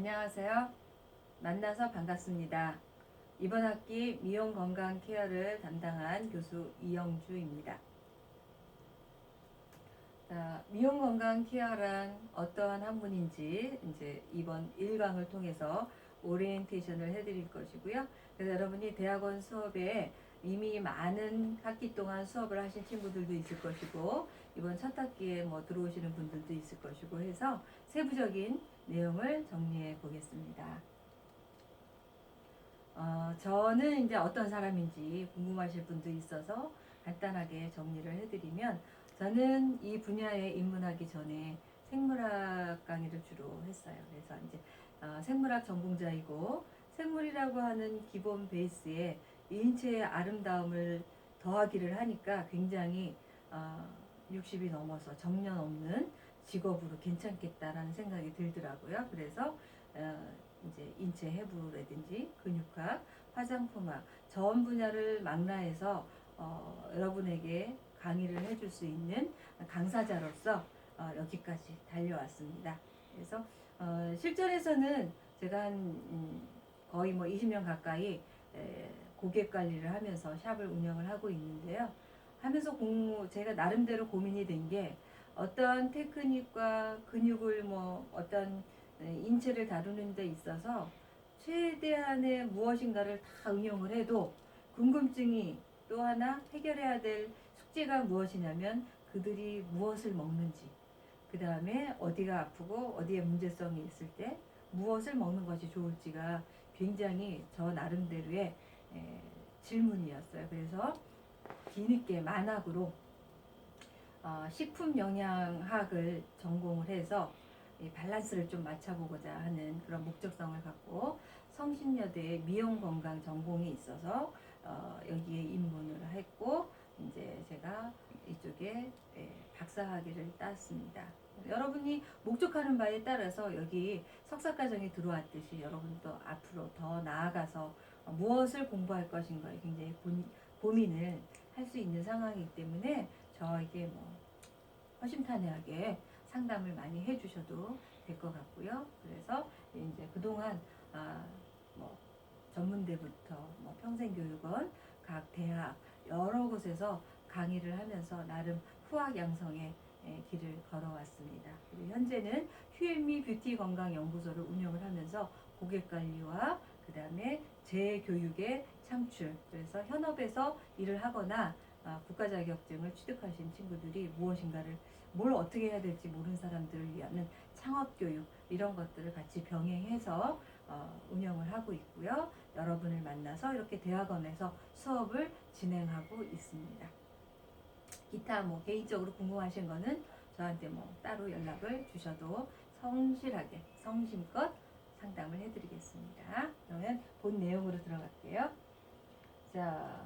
안녕하세요. 만나서 반갑습니다. 이번 학기 미용 건강 케어를 담당한 교수 이영주입니다. 자, 미용 건강 케어란 어떠한 학문인지 이제 이번 1강을 통해서 오리엔테이션을 해드릴 것이고요. 그래서 여러분이 대학원 수업에 이미 많은 학기 동안 수업을 하신 친구들도 있을 것이고 이번 첫 학기에 들어오시는 분들도 있을 것이고 해서 세부적인 내용을 정리해 보겠습니다. 저는 이제 어떤 사람인지 궁금하실 분도 있어서 간단하게 정리를 해드리면 저는 이 분야에 입문하기 전에 생물학 강의를 주로 했어요. 그래서 이제 생물학 전공자이고 생물이라고 하는 기본 베이스에 인체의 아름다움을 더하기를 하니까 굉장히 60이 넘어서 정년 없는 직업으로 괜찮겠다라는 생각이 들더라고요. 그래서 이제 인체 해부라든지 근육학, 화장품학 전 분야를 망라해서 여러분에게 강의를 해줄 수 있는 강사자로서 여기까지 달려왔습니다. 그래서 실전에서는 제가 한 거의 20년 가까이 고객 관리를 하면서 샵을 운영을 하고 있는데요. 하면서 제가 나름대로 고민이 된 게 어떤 테크닉과 근육을 어떤 인체를 다루는 데 있어서 최대한의 무엇인가를 다 응용을 해도 궁금증이 또 하나 해결해야 될 숙제가 무엇이냐면 그들이 무엇을 먹는지, 그 다음에 어디가 아프고 어디에 문제성이 있을 때 무엇을 먹는 것이 좋을지가 굉장히 저 나름대로의 질문이었어요. 그래서 뒤늦게 만학으로 식품 영양학을 전공을 해서 밸런스를 좀 맞춰보고자 하는 그런 목적성을 갖고 성신여대에 미용건강 전공이 있어서 여기에 입문을 했고 이제 제가 이쪽에 박사학위를 땄습니다. 여러분이 목적하는 바에 따라서 여기 석사과정에 들어왔듯이 여러분도 앞으로 더 나아가서 무엇을 공부할 것인가에 굉장히 고민을 할 수 있는 상황이기 때문에 저에게 허심탄회하게 상담을 많이 해주셔도 될 것 같고요. 그래서 이제 그동안 전문대부터 평생교육원, 각 대학 여러 곳에서 강의를 하면서 나름 후학 양성의 길을 걸어왔습니다. 그리고 현재는 휴앤미 뷰티 건강 연구소를 운영을 하면서 고객 관리와 그 다음에 재교육의 창출, 그래서 현업에서 일을 하거나 국가 자격증을 취득하신 친구들이 무엇인가를 뭘 어떻게 해야 될지 모르는 사람들을 위한 창업 교육 이런 것들을 같이 병행해서 운영을 하고 있고요. 여러분을 만나서 이렇게 대학원에서 수업을 진행하고 있습니다. 기타 개인적으로 궁금하신 거는 저한테 따로 연락을 주셔도 성실하게 성심껏 상담을 해드리겠습니다. 그러면 본 내용으로 들어갈게요. 자,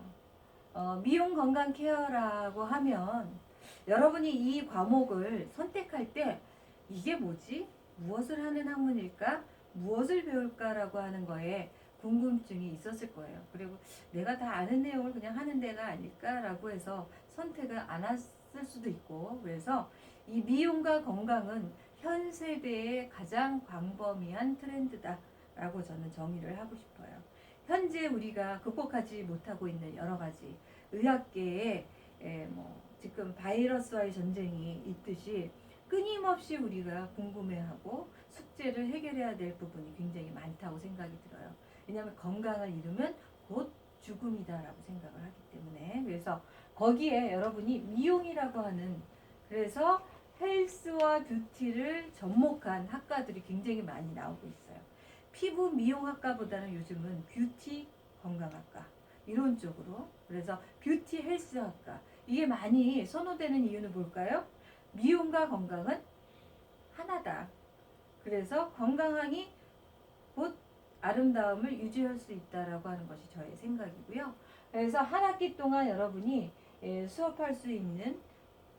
미용 건강 케어라고 하면 여러분이 이 과목을 선택할 때 이게 뭐지? 무엇을 하는 학문일까? 무엇을 배울까라고 하는 거에 궁금증이 있었을 거예요. 그리고 내가 다 아는 내용을 그냥 하는 데가 아닐까라고 해서 선택을 안 했을 수도 있고, 그래서 이 미용과 건강은 현 세대의 가장 광범위한 트렌드다라고 저는 정의를 하고 싶어요. 현재 우리가 극복하지 못하고 있는 여러 가지 의학계에 지금 바이러스와의 전쟁이 있듯이 끊임없이 우리가 궁금해하고 숙제를 해결해야 될 부분이 굉장히 많다고 생각이 들어요. 왜냐하면 건강을 잃으면 곧 죽음이다라고 생각을 하기 때문에. 그래서 거기에 여러분이 미용이라고 하는, 그래서 헬스와 뷰티를 접목한 학과들이 굉장히 많이 나오고 있어요. 피부 미용학과보다는 요즘은 뷰티 건강학과 이런 쪽으로, 그래서 뷰티 헬스학과 이게 많이 선호되는 이유는 뭘까요? 미용과 건강은 하나다. 그래서 건강하니 곧 아름다움을 유지할 수 있다라고 하는 것이 저의 생각이고요. 그래서 한 학기 동안 여러분이 수업할 수 있는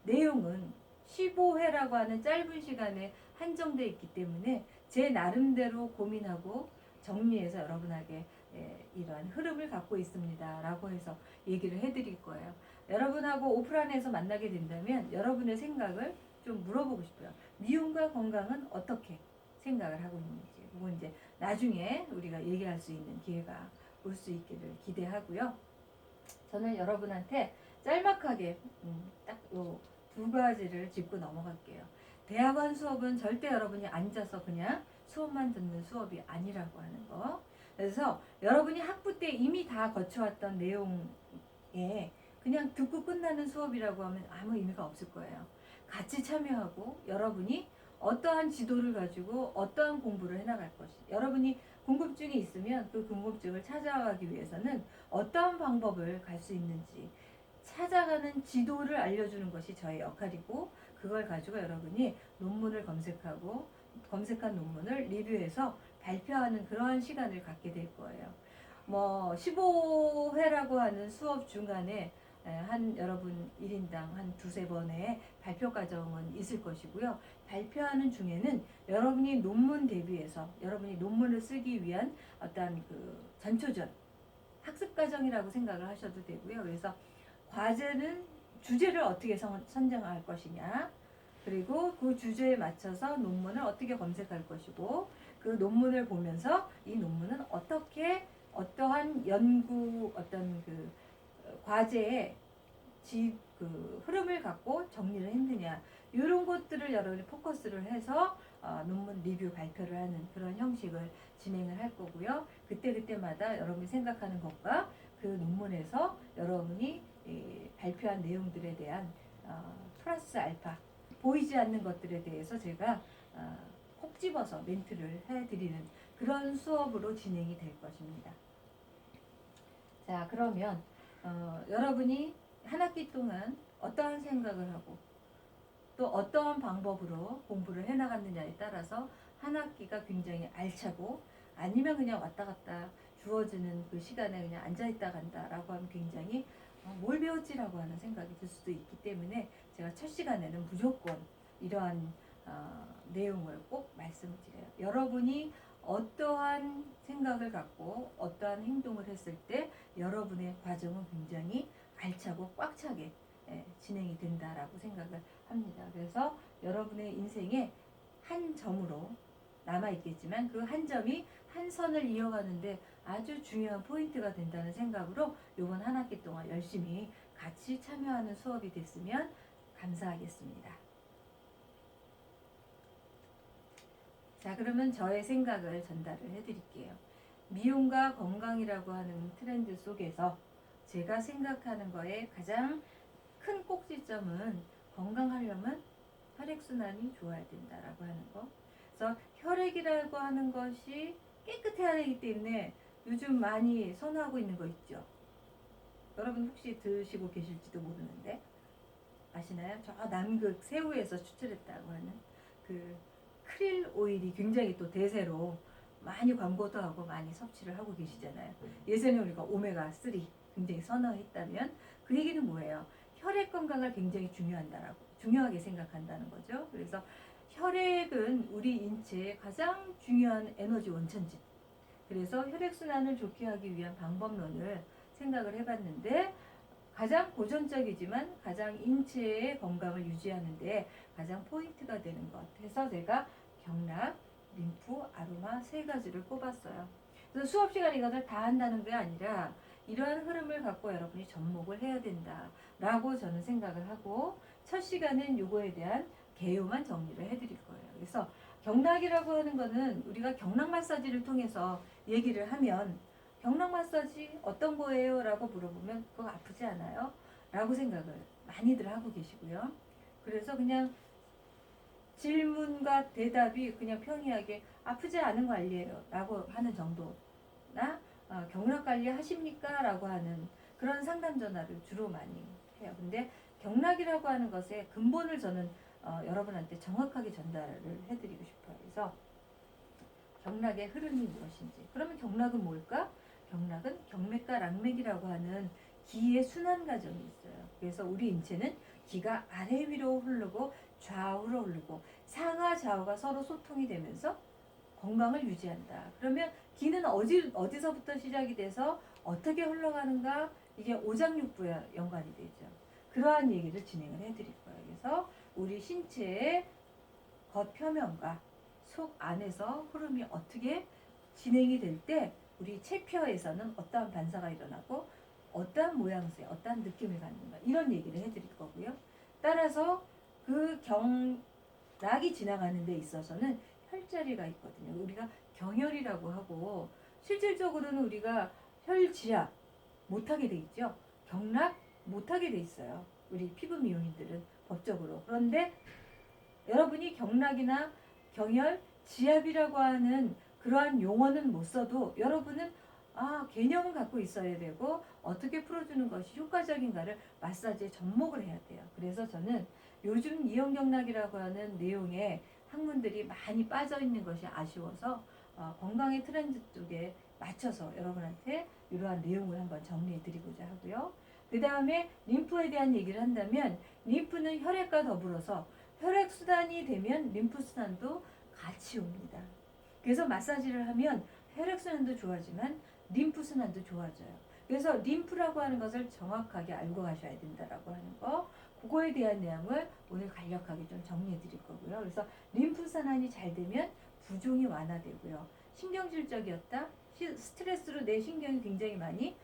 내용은 15회라고 하는 짧은 시간에 한정되어 있기 때문에 제 나름대로 고민하고 정리해서 여러분에게 이러한 흐름을 갖고 있습니다 라고 해서 얘기를 해드릴 거예요. 여러분하고 오프라인에서 만나게 된다면 여러분의 생각을 좀 물어보고 싶어요. 미용과 건강은 어떻게 생각을 하고 있는지. 그건 이제 나중에 우리가 얘기할 수 있는 기회가 올 수 있기를 기대하고요. 저는 여러분한테 짤막하게 딱 요 두 가지를 짚고 넘어갈게요. 대학원 수업은 절대 여러분이 앉아서 그냥 수업만 듣는 수업이 아니라고 하는 거. 그래서 여러분이 학부 때 이미 다 거쳐왔던 내용에 그냥 듣고 끝나는 수업이라고 하면 아무 의미가 없을 거예요. 같이 참여하고 여러분이 어떠한 지도를 가지고 어떠한 공부를 해나갈 것이, 여러분이 궁금증이 있으면 그 궁금증을 찾아가기 위해서는 어떠한 방법을 갈 수 있는지 찾아가는 지도를 알려주는 것이 저의 역할이고, 그걸 가지고 여러분이 논문을 검색하고 검색한 논문을 리뷰해서 발표하는 그러한 시간을 갖게 될 거예요. 뭐 15회라고 하는 수업 중간에 한 여러분 1인당 한 두세 번의 발표 과정은 있을 것이고요. 발표하는 중에는 여러분이 논문 대비해서 여러분이 논문을 쓰기 위한 어떤 그 전초전 학습 과정이라고 생각을 하셔도 되고요. 그래서 과제는 주제를 어떻게 선정할 것이냐, 그리고 그 주제에 맞춰서 논문을 어떻게 검색할 것이고, 그 논문을 보면서 이 논문은 어떻게 어떠한 연구 어떤 그 과제의 그 흐름을 갖고 정리를 했느냐, 이런 것들을 여러분이 포커스를 해서 논문 리뷰 발표를 하는 그런 형식을 진행을 할 거고요. 그때마다 여러분이 생각하는 것과 그 논문에서 여러분이 발표한 내용들에 대한 플러스 알파, 보이지 않는 것들에 대해서 제가 콕 집어서 멘트를 해드리는 그런 수업으로 진행이 될 것입니다. 자, 그러면 여러분이 한 학기 동안 어떠한 생각을 하고 또 어떠한 방법으로 공부를 해나갔느냐에 따라서 한 학기가 굉장히 알차고, 아니면 그냥 왔다 갔다 주어지는 그 시간에 그냥 앉아있다 간다라고 하면 굉장히 뭘 배웠지라고 하는 생각이 들 수도 있기 때문에 제가 첫 시간에는 무조건 이러한 내용을 꼭 말씀을 드려요. 여러분이 어떠한 생각을 갖고 어떠한 행동을 했을 때 여러분의 과정은 굉장히 알차고 꽉 차게 진행이 된다라고 생각을 합니다. 그래서 여러분의 인생에 한 점으로 남아있겠지만 그 한 점이 한 선을 이어가는데 아주 중요한 포인트가 된다는 생각으로 이번 한 학기 동안 열심히 같이 참여하는 수업이 됐으면 감사하겠습니다. 자, 그러면 저의 생각을 전달을 해드릴게요. 미용과 건강이라고 하는 트렌드 속에서 제가 생각하는 거에 가장 큰 꼭지점은 건강하려면 혈액순환이 좋아야 된다라고 하는 거. 그래서 혈액이라고 하는 것이 깨끗해야 되기 때문에 요즘 많이 선호하고 있는 거 있죠. 여러분 혹시 드시고 계실지도 모르는데 아시나요? 저 남극 새우에서 추출했다고 하는 그 크릴 오일이 굉장히 또 대세로 많이 광고도 하고 많이 섭취를 하고 계시잖아요. 예전에 우리가 오메가3 굉장히 선호했다면 그 얘기는 뭐예요? 혈액 건강을 굉장히 중요하게 생각한다는 거죠. 그래서 혈액은 우리 인체의 가장 중요한 에너지 원천지. 그래서 혈액순환을 좋게 하기 위한 방법론을 생각을 해봤는데, 가장 고전적이지만 가장 인체의 건강을 유지하는데 가장 포인트가 되는 것 해서 제가 경락, 림프, 아로마 세 가지를 꼽았어요. 그래서 수업 시간에 이것을 다 한다는 게 아니라 이러한 흐름을 갖고 여러분이 접목을 해야 된다라고 저는 생각을 하고, 첫 시간은 요거에 대한 개요만 정리를 해드릴 거예요. 그래서 경락이라고 하는 거는 우리가 경락 마사지를 통해서 얘기를 하면, 경락 마사지 어떤 거예요? 라고 물어보면 그거 아프지 않아요? 라고 생각을 많이들 하고 계시고요. 그래서 그냥 질문과 대답이 그냥 평이하게 아프지 않은 거 알리에요 라고 하는 정도나 경락 관리 하십니까? 라고 하는 그런 상담 전화를 주로 많이 해요. 근데 경락이라고 하는 것의 근본을 저는 여러분한테 정확하게 전달을 해드리고 싶어요. 그래서 경락의 흐름이 무엇인지. 그러면 경락은 뭘까? 경락은 경맥과 락맥이라고 하는 기의 순환 과정이 있어요. 그래서 우리 인체는 기가 아래 위로 흐르고 좌우로 흐르고 상하 좌우가 서로 소통이 되면서 건강을 유지한다. 그러면 기는 어디서부터 시작이 돼서 어떻게 흘러가는가? 이게 오장육부에 연관이 되죠. 그러한 얘기를 진행을 해드릴 거예요. 그래서 우리 신체의 겉표면과 속 안에서 흐름이 어떻게 진행이 될 때 우리 체표에서는 어떠한 반사가 일어나고 어떠한 모양새, 어떠한 느낌을 갖는가 이런 얘기를 해드릴 거고요. 따라서 그 경락이 지나가는 데 있어서는 혈자리가 있거든요. 우리가 경혈이라고 하고 실질적으로는 우리가 혈지압 못하게 돼 있죠. 경락 못하게 돼 있어요. 우리 피부 미용인들은 법적으로. 그런데 여러분이 경락이나 경혈, 지압이라고 하는 그러한 용어는 못 써도 여러분은 개념은 갖고 있어야 되고 어떻게 풀어주는 것이 효과적인가를 마사지에 접목을 해야 돼요. 그래서 저는 요즘 이형경락이라고 하는 내용에 학문들이 많이 빠져 있는 것이 아쉬워서 건강의 트렌드 쪽에 맞춰서 여러분한테 이러한 내용을 한번 정리해 드리고자 하고요. 그 다음에 림프에 대한 얘기를 한다면 림프는 혈액과 더불어서 혈액순환이 되면 림프순환도 같이 옵니다. 그래서 마사지를 하면 혈액순환도 좋아지만 림프순환도 좋아져요. 그래서 림프라고 하는 것을 정확하게 알고 가셔야 된다라고 하는 거, 그거에 대한 내용을 오늘 간략하게 좀 정리해 드릴 거고요. 그래서 림프순환이 잘 되면 부종이 완화되고요. 신경질적이었다, 스트레스로 내 신경이 굉장히 많이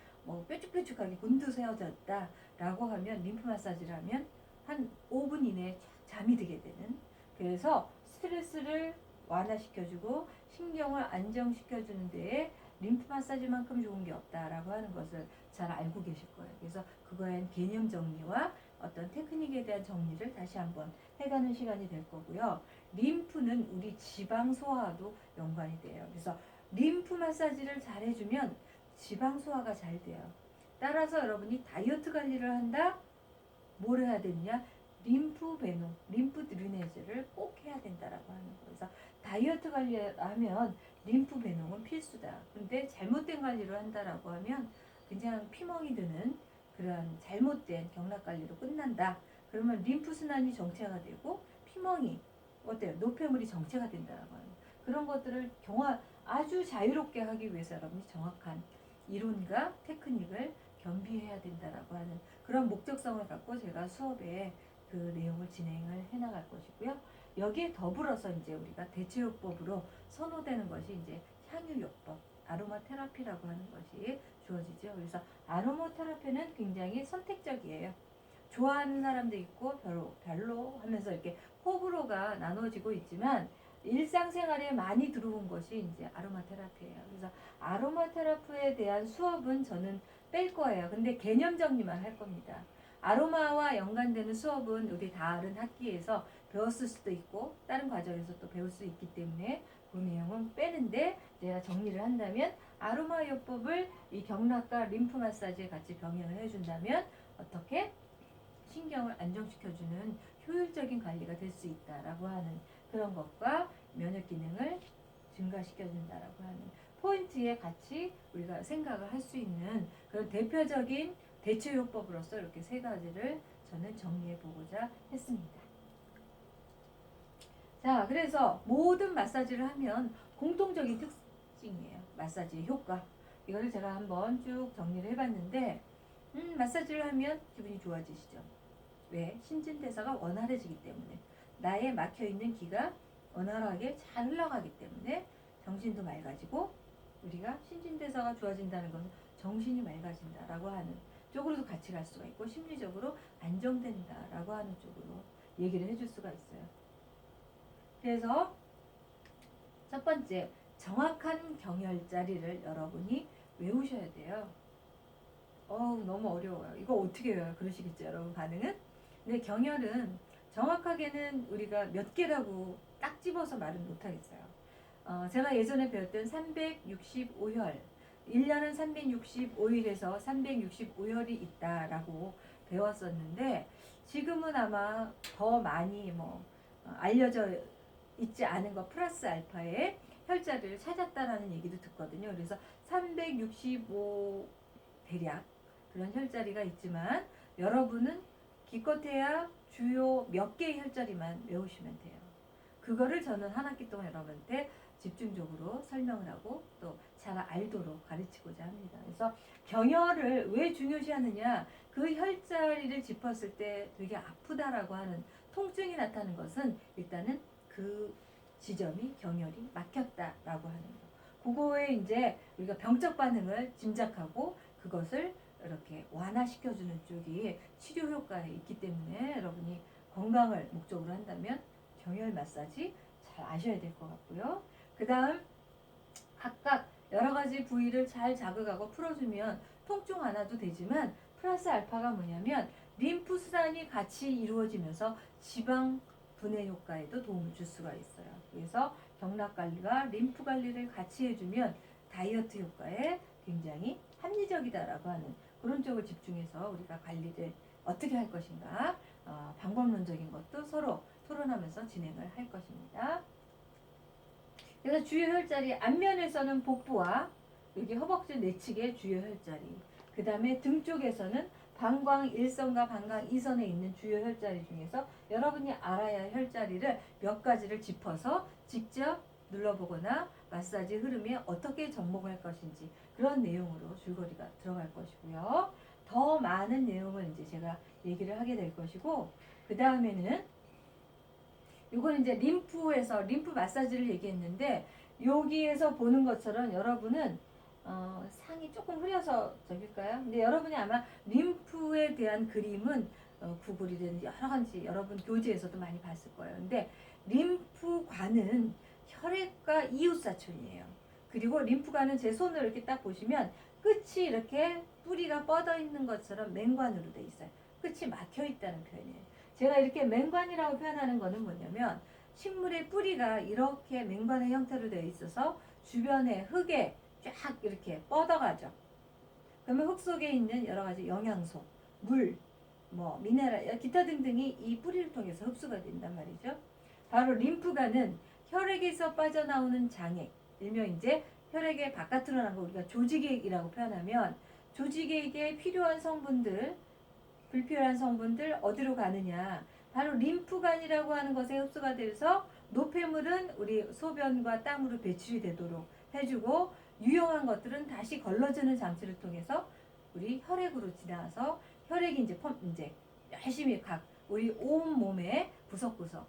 뾰족뾰족하게 곤두세워졌다라고 하면 림프 마사지를 하면 한 5분 이내에 잠이 들게 되는, 그래서 스트레스를 완화시켜주고 신경을 안정시켜주는 데에 림프 마사지만큼 좋은 게 없다라고 하는 것을 잘 알고 계실 거예요. 그래서 그거엔 개념 정리와 어떤 테크닉에 대한 정리를 다시 한번 해가는 시간이 될 거고요. 림프는 우리 지방 소화와도 연관이 돼요. 그래서 림프 마사지를 잘 해주면 지방 소화가 잘 돼요. 따라서 여러분이 다이어트 관리를 한다? 뭘 해야 되느냐? 림프 배농, 림프 드리네이즈를 꼭 해야 된다라고 하는 거예요. 그래서 다이어트 관리를 하면 림프 배농은 필수다. 근데 잘못된 관리를 한다라고 하면 그냥 피멍이 드는 그런 잘못된 경락 관리로 끝난다. 그러면 림프 순환이 정체가 되고 피멍이 어때요? 노폐물이 정체가 된다라고 하는 그런 것들을 아주 자유롭게 하기 위해서 여러분이 정확한 이론과 테크닉을 겸비해야 된다라고 하는 그런 목적성을 갖고 제가 수업에 그 내용을 진행을 해나갈 것이고요. 여기에 더불어서 이제 우리가 대체요법으로 선호되는 것이 이제 향유요법, 아로마 테라피라고 하는 것이 주어지죠. 그래서 아로마 테라피는 굉장히 선택적이에요. 좋아하는 사람도 있고 별로 하면서 이렇게 호불호가 나눠지고 있지만 일상생활에 많이 들어온 것이 이제 아로마 테라피예요. 그래서 아로마 테라피에 대한 수업은 저는 뺄 거예요. 근데 개념 정리만 할 겁니다. 아로마와 연관되는 수업은 우리 다른 학기에서 배웠을 수도 있고 다른 과정에서 또 배울 수 있기 때문에 그 내용은 빼는데, 제가 정리를 한다면 아로마 요법을 이 경락과 림프 마사지에 같이 병행을 해준다면 어떻게 신경을 안정시켜주는 효율적인 관리가 될 수 있다라고 하는 그런 것과 면역 기능을 증가시켜준다라고 하는 포인트에 같이 우리가 생각을 할 수 있는 그런 대표적인 대체요법으로서 이렇게 세 가지를 저는 정리해 보고자 했습니다. 자, 그래서 모든 마사지를 하면 공통적인 특징이에요. 마사지의 효과. 이거를 제가 한번 쭉 정리를 해봤는데, 마사지를 하면 기분이 좋아지시죠. 왜? 신진대사가 원활해지기 때문에. 나의 막혀있는 기가 원활하게 잘 흘러가기 때문에 정신도 맑아지고, 우리가 신진대사가 좋아진다는 것은 정신이 맑아진다라고 하는 쪽으로도 같이 갈 수가 있고, 심리적으로 안정된다라고 하는 쪽으로 얘기를 해줄 수가 있어요. 그래서 첫 번째, 정확한 경혈자리를 여러분이 외우셔야 돼요. 너무 어려워요. 이거 어떻게 외워요? 그러시겠죠, 여러분 반응은? 근데 경혈은 정확하게는 우리가 몇 개라고 딱 집어서 말은 못하겠어요. 제가 예전에 배웠던 365혈, 1년은 365일에서 365혈이 있다라고 배웠었는데, 지금은 아마 더 많이 알려져 있지 않은 것 플러스 알파의 혈자리를 찾았다라는 얘기도 듣거든요. 그래서 365 대략 그런 혈자리가 있지만 여러분은 기껏해야 주요 몇 개의 혈자리만 외우시면 돼요. 그거를 저는 한 학기 동안 여러분한테 집중적으로 설명을 하고 또 잘 알도록 가르치고자 합니다. 그래서 경혈을 왜 중요시하느냐, 그 혈자리를 짚었을 때 되게 아프다라고 하는 통증이 나타나는 것은 일단은 그 지점이 경혈이 막혔다라고 하는 거. 그거에 이제 우리가 병적 반응을 짐작하고 그것을 이렇게 완화시켜주는 쪽이 치료 효과에 있기 때문에 여러분이 건강을 목적으로 한다면 경혈 마사지 잘 아셔야 될 것 같고요. 그 다음 각각 여러 가지 부위를 잘 자극하고 풀어주면 통증 완화도 되지만 플러스 알파가 뭐냐면 림프 순환이 같이 이루어지면서 지방 분해 효과에도 도움을 줄 수가 있어요. 그래서 경락 관리와 림프 관리를 같이 해주면 다이어트 효과에 굉장히 합리적이다라고 하는 그런 쪽을 집중해서 우리가 관리를 어떻게 할 것인가 방법론적인 것도 서로 토론하면서 진행을 할 것입니다. 그래서 주요 혈자리 앞면에서는 복부와 여기 허벅지 내측의 주요 혈자리, 그 다음에 등 쪽에서는 방광 1선과 방광 2선에 있는 주요 혈자리 중에서 여러분이 알아야 할 혈자리를 몇 가지를 짚어서 직접 눌러보거나 마사지 흐름에 어떻게 접목할 것인지 그런 내용으로 줄거리가 들어갈 것이고요. 더 많은 내용을 이제 제가 얘기를 하게 될 것이고, 그 다음에는 이건 이제 림프에서 림프 마사지를 얘기했는데 여기에서 보는 것처럼 여러분은 상이 조금 흐려서 저길까요? 근데 여러분이 아마 림프에 대한 그림은 구글이든지 여러 가지 여러분 교재에서도 많이 봤을 거예요. 근데 림프관은 혈액과 이웃사촌이에요. 그리고 림프관은 제 손을 이렇게 딱 보시면 끝이 이렇게 뿌리가 뻗어 있는 것처럼 맹관으로 돼 있어요. 끝이 막혀 있다는 표현이에요. 제가 이렇게 맹관이라고 표현하는 거는 뭐냐면 식물의 뿌리가 이렇게 맹관의 형태로 되어 있어서 주변에 흙에 쫙 이렇게 뻗어가죠. 그러면 흙 속에 있는 여러 가지 영양소, 물, 뭐 미네랄, 기타 등등이 이 뿌리를 통해서 흡수가 된단 말이죠. 바로 림프관은 혈액에서 빠져나오는 장액, 일명 이제 혈액의 바깥으로 나온 거 우리가 조직액이라고 표현하면 조직액에 필요한 성분들, 불필요한 성분들 어디로 가느냐? 바로 림프관이라고 하는 것에 흡수가 돼서 노폐물은 우리 소변과 땀으로 배출이 되도록 해주고 유용한 것들은 다시 걸러지는 장치를 통해서 우리 혈액으로 지나서 혈액이 이제 열심히 각 우리 온 몸에 구석구석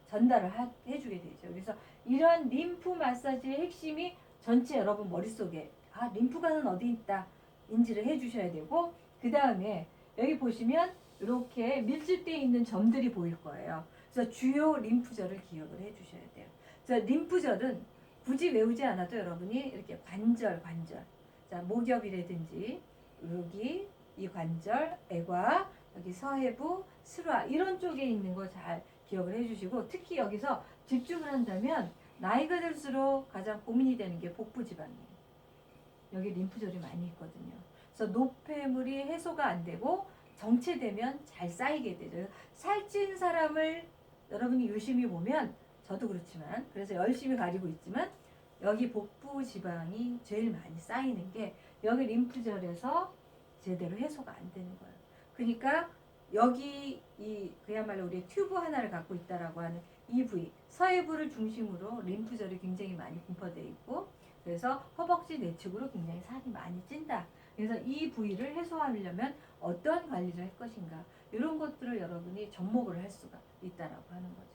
전달을 해주게 되죠. 그래서 이런 림프 마사지의 핵심이 전체 여러분 머릿속에 림프관은 어디 있다 인지를 해주셔야 되고, 그 다음에 여기 보시면 이렇게 밀집되어 있는 점들이 보일 거예요. 그래서 주요 림프절을 기억을 해주셔야 돼요. 그래서 림프절은 굳이 외우지 않아도 여러분이 이렇게 관절, 자 목엽이라든지 여기 이 관절, 애과, 여기 서해부, 슬화 이런 쪽에 있는 거 잘 기억을 해주시고, 특히 여기서 집중을 한다면 나이가 들수록 가장 고민이 되는 게 복부 지방이에요. 여기 림프절이 많이 있거든요. 그래서 노폐물이 해소가 안 되고 정체되면 잘 쌓이게 되죠. 살찐 사람을 여러분이 유심히 보면 저도 그렇지만 그래서 열심히 가리고 있지만 여기 복부 지방이 제일 많이 쌓이는 게 여기 림프절에서 제대로 해소가 안 되는 거예요. 그러니까 여기 이 그야말로 우리 튜브 하나를 갖고 있다라고 하는 이 부위 서해부를 중심으로 림프절이 굉장히 많이 분포되어 있고, 그래서 허벅지 내측으로 굉장히 살이 많이 찐다. 그래서 이 부위를 해소하려면 어떤 관리를 할 것인가 이런 것들을 여러분이 접목을 할 수가 있다라고 하는 거죠.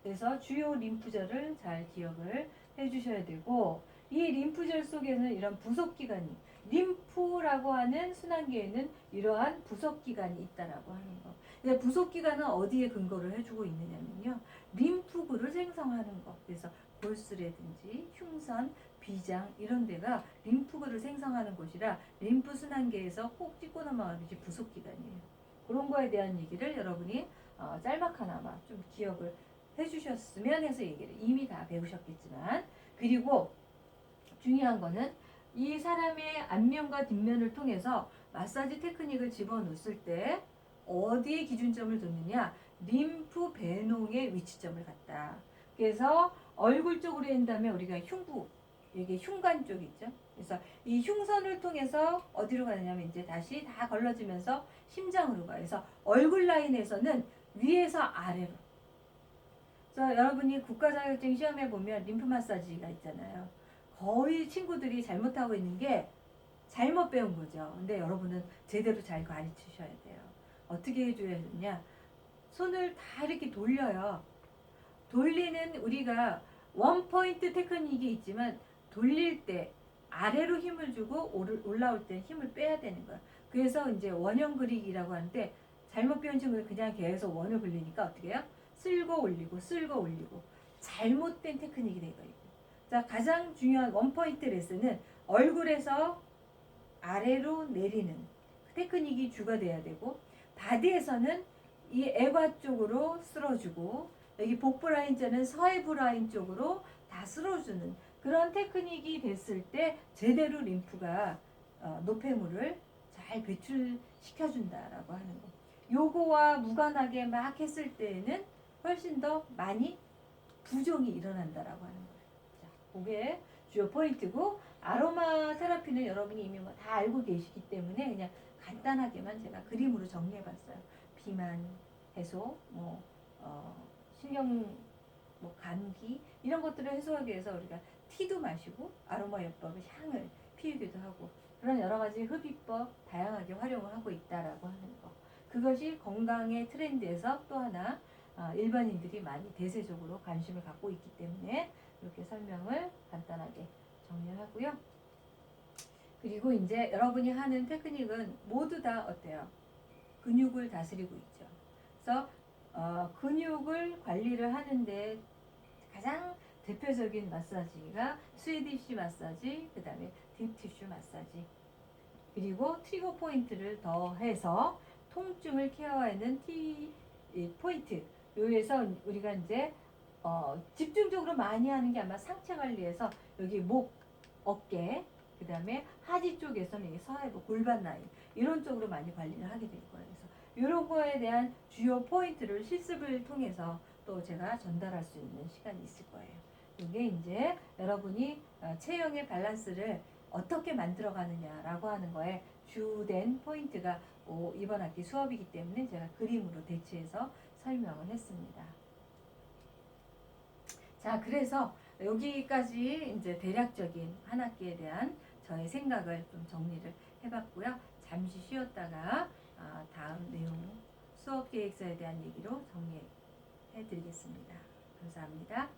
그래서 주요 림프절을 잘 기억을 해주셔야 되고, 이 림프절 속에는 이런 부속기관이 림프라고 하는 순환계에는 이러한 부속기관이 있다라고 하는 거. 근데 부속기관은 어디에 근거를 해주고 있느냐면요, 림프구를 생성하는 거. 그래서 골수라든지 흉선, 비장 이런 데가 림프구를 생성하는 곳이라 림프 순환계에서 꼭 찍고 넘어가는 것이 부속기관이에요. 그런 거에 대한 얘기를 여러분이 짤막하나마 좀 기억을 해주셨으면 해서 얘기를 이미 다 배우셨겠지만, 그리고 중요한 거는 이 사람의 앞면과 뒷면을 통해서 마사지 테크닉을 집어넣었을 때 어디에 기준점을 뒀느냐, 림프 배농의 위치점을 갖다. 그래서 얼굴 쪽으로 한다면 우리가 흉부, 이게 흉관 쪽 있죠. 그래서 이 흉선을 통해서 어디로 가느냐면 이제 다시 다 걸러지면서 심장으로 가요. 그래서 얼굴 라인에서는 위에서 아래로. 그래서 여러분이 국가자격증 시험에 보면 림프 마사지가 있잖아요. 거의 친구들이 잘못하고 있는 게 잘못 배운 거죠. 근데 여러분은 제대로 잘 가르치셔야 돼요. 어떻게 해줘야 되냐? 손을 다 이렇게 돌려요. 돌리는 우리가 원포인트 테크닉이 있지만 돌릴 때 아래로 힘을 주고 올라올 때 힘을 빼야 되는 거야. 그래서 이제 원형 그리기라고 하는데 잘못 배운 친구는 그냥 계속 원을 그리니까 어떻게 해요? 쓸고 올리고 쓸고 올리고 잘못된 테크닉이 되고 있고. 자, 가장 중요한 원포인트 레슨은 얼굴에서 아래로 내리는 테크닉이 주가 돼야 되고, 바디에서는 이 애과 쪽으로 쓸어주고, 여기 복부 라인자는 서해부 라인 쪽으로 다 쓸어주는 그런 테크닉이 됐을 때 제대로 림프가 노폐물을 잘 배출시켜준다라고 하는 거. 요거와 무관하게 막 했을 때에는 훨씬 더 많이 부종이 일어난다라고 하는 거예요. 자, 그게 주요 포인트고, 아로마 테라피는 여러분이 이미 뭐 다 알고 계시기 때문에 그냥 간단하게만 제가 그림으로 정리해봤어요. 비만 해소, 신경, 감기 이런 것들을 해소하기 위해서 우리가 티도 마시고 아로마 요법의 향을 피우기도 하고, 그런 여러 가지 흡입법 다양하게 활용을 하고 있다라고 하는 거. 그것이 건강의 트렌드에서 또 하나 일반인들이 많이 대세적으로 관심을 갖고 있기 때문에 이렇게 설명을 간단하게 정리하고요. 그리고 이제 여러분이 하는 테크닉은 모두 다 어때요? 근육을 다스리고 있죠. 그래서 근육을 관리를 하는데 가장 대표적인 마사지가 스웨디시 마사지, 그 다음에 딥티슈 마사지, 그리고 트리거 포인트를 더해서 통증을 케어하는 포인트. 여기에서 우리가 이제 집중적으로 많이 하는 게 아마 상체 관리에서 여기 목, 어깨, 그 다음에 하지 쪽에서는 이 서해부 골반 라인 이런 쪽으로 많이 관리를 하게 될 거예요. 그래서 이런 거에 대한 주요 포인트를 실습을 통해서 또 제가 전달할 수 있는 시간이 있을 거예요. 이게 이제 여러분이 체형의 밸런스를 어떻게 만들어가느냐라고 하는 거에 주된 포인트가 이번 학기 수업이기 때문에 제가 그림으로 대체해서 설명을 했습니다. 자, 그래서 여기까지 이제 대략적인 한 학기에 대한 저의 생각을 좀 정리를 해봤고요. 잠시 쉬었다가 다음 내용 수업 계획서에 대한 얘기로 정리해 드리겠습니다. 감사합니다.